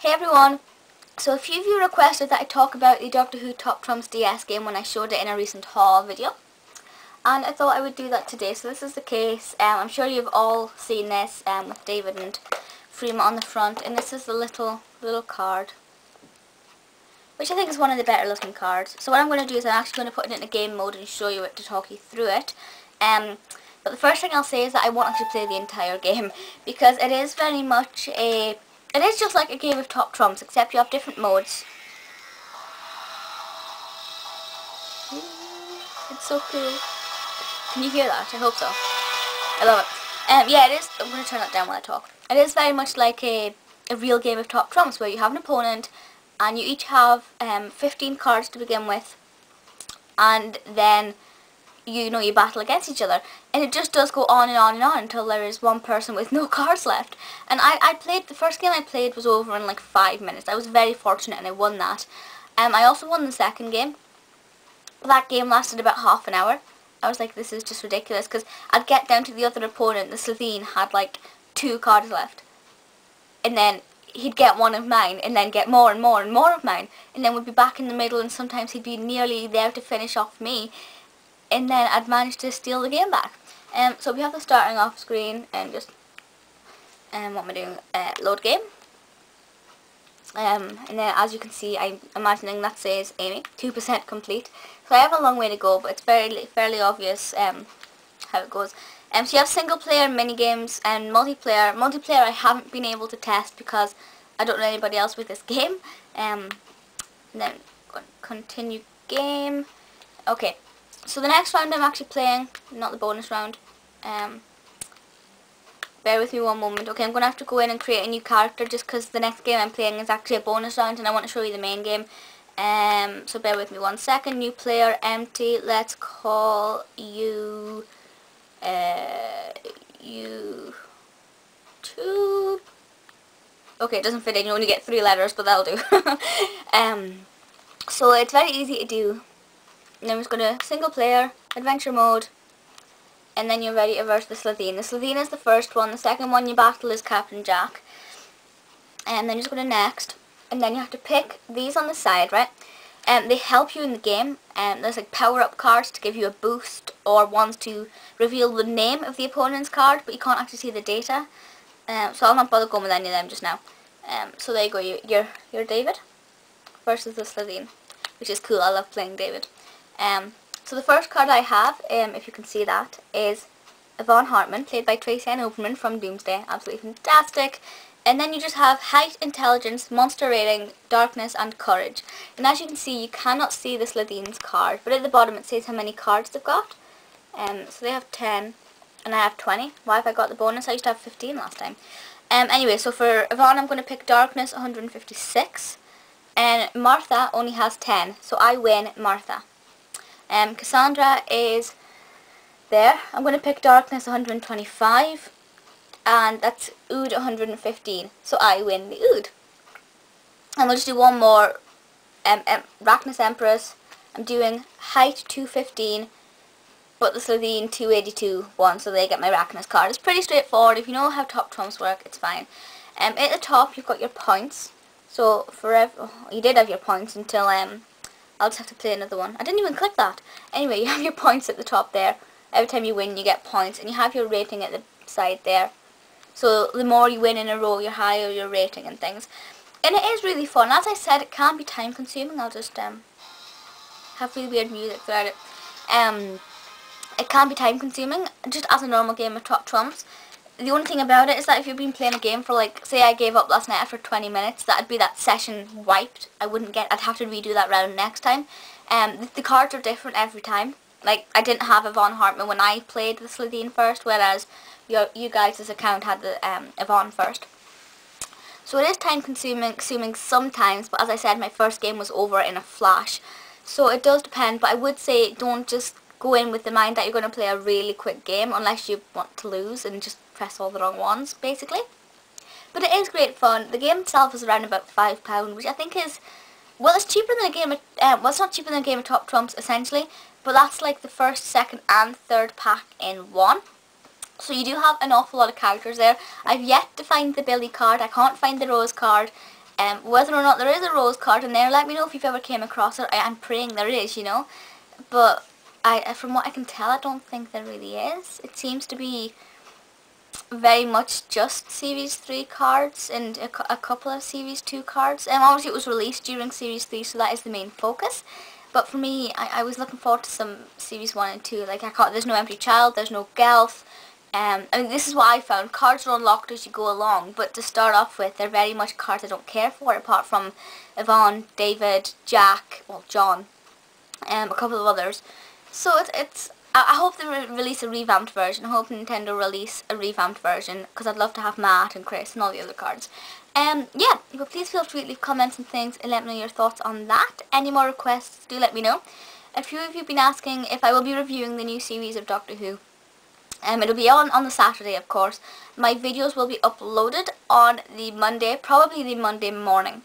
Hey everyone! So a few of you requested that I talk about the Doctor Who Top Trumps DS game when I showed it in a recent haul video. And I thought I would do that today. So this is the case. I'm sure you've all seen this with David and Freema on the front. And this is the little card, which I think is one of the better looking cards. So what I'm going to do is I'm actually going to put it in a game mode and show you it to talk you through it. But the first thing I'll say is that I won't actually play the entire game because it is very much it is just like a game of Top Trumps, except you have different modes. It's so cool. Can you hear that? I hope so. I love it. Yeah, it is. I'm going to turn that down while I talk. It is very much like a real game of Top Trumps where you have an opponent and you each have 15 cards to begin with, and then you battle against each other, and it just does go on and on and on until there is one person with no cards left. And I played, the first game I played was over in like 5 minutes. I was very fortunate and I won that. I also won the second game. That game lasted about half an hour. I was like, this is just ridiculous, because I'd get down to the other opponent, the Slovene had like 2 cards left, and then he'd get one of mine, and then get more and more and more of mine, and then we'd be back in the middle, and sometimes he'd be nearly there to finish off me, and then I'd manage to steal the game back. So we have the starting off screen, and just what am I doing? Load game. And then as you can see, I'm imagining that says Amy, 2% complete. So I have a long way to go, but it's fairly obvious how it goes. So you have single player, mini games, and multiplayer. Multiplayer I haven't been able to test because I don't know anybody else with this game. And then continue game. Okay. So the next round I'm actually playing, not the bonus round. Bear with me one moment. Okay, I'm going to have to go in and create a new character just because the next game I'm playing is actually a bonus round and I want to show you the main game. So bear with me 1 second. New player, empty. Let's call you YouTube. Okay, it doesn't fit in. You only get 3 letters, but that'll do. So it's very easy to do. And I'm just going to single player, adventure mode, and then you're ready to verse the Slovene. The Slovene is the first one. The second one you battle is Captain Jack. And then you just go to next, and then you have to pick these on the side, right? They help you in the game. There's like power-up cards to give you a boost, or ones to reveal the name of the opponent's card, but you can't actually see the data. So I'll not bother going with any of them just now. So there you go. You're David versus the Slovene, which is cool. I love playing David. So the first card I have, if you can see that, is Yvonne Hartman, played by Tracy Ann Oberman from Doomsday. Absolutely fantastic. And then you just have height, intelligence, monster rating, darkness, and courage. And as you can see, you cannot see the Slovene's card, but at the bottom it says how many cards they've got. So they have 10, and I have 20. Why have I got the bonus? I used to have 15 last time. Anyway, so for Yvonne I'm going to pick darkness, 156. And Martha only has 10, so I win Martha. Cassandra is there. I'm going to pick darkness, 125, and that's Ood, 115, so I win the Ood. And we'll just do one more. Rachnis Empress, I'm doing height 215, but the Slovene 282 one, so they get my Rachnis card. It's pretty straightforward. If you know how Top Trumps work, it's fine. At the top you've got your points. So you did have your points until I'll just have to play another one. I didn't even click that. Anyway, you have your points at the top there. Every time you win, you get points. And you have your rating at the side there. So the more you win in a row, your higher your rating and things. And it is really fun. As I said, it can be time consuming. I'll just have really weird music throughout it. It can be time consuming, just as a normal game of Top Trumps. The only thing about it is that if you've been playing a game for, like, say I gave up last night after 20 minutes, that'd be that session wiped. I'd have to redo that round next time. The cards are different every time. Like, I didn't have Yvonne Hartman when I played the Slovene first, whereas you guys' account had the Yvonne first. So it is time consuming sometimes, but as I said, my first game was over in a flash. So it does depend, but I would say don't just go in with the mind that you're going to play a really quick game unless you want to lose and just press all the wrong ones, basically. But it is great fun. The game itself is around about £5, which I think is, well, it's cheaper than a game of, well, it's not cheaper than a game of Top Trumps, essentially, but that's like the first, second, and third pack in one. So you do have an awful lot of characters there. I've yet to find the Billy card. I can't find the Rose card. Whether or not there is a rose card in there, let me know if you've ever came across it. I'm praying there is, you know. But from what I can tell, I don't think there really is. It seems to be very much just Series 3 cards and a couple of Series 2 cards. Obviously it was released during Series 3, so that is the main focus. But for me, I was looking forward to some Series 1 and 2. Like, there's no Empty Child, there's no Gelf. I mean, this is what I found. Cards are unlocked as you go along, but to start off with, they're very much cards I don't care for, apart from Yvonne, David, Jack, well, John, a couple of others. So I hope they release a revamped version. I hope Nintendo release a revamped version, because I'd love to have Matt and Chris and all the other cards. Yeah, but please feel free to leave comments and things and let me know your thoughts on that. Any more requests, do let me know. A few of you have been asking if I will be reviewing the new series of Doctor Who. It'll be on the Saturday, of course. My videos will be uploaded on the Monday, probably the Monday morning.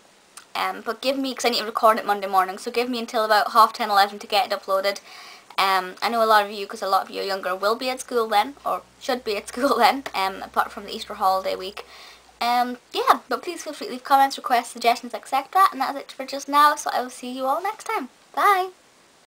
But give me, because I need to record it Monday morning, so give me until about 10:30, 11 to get it uploaded. I know a lot of you, because a lot of you are younger, will be at school then, or should be at school then, apart from the Easter holiday week. Yeah, but please feel free to leave comments, requests, suggestions, etc. And that's it for just now, so I will see you all next time. Bye!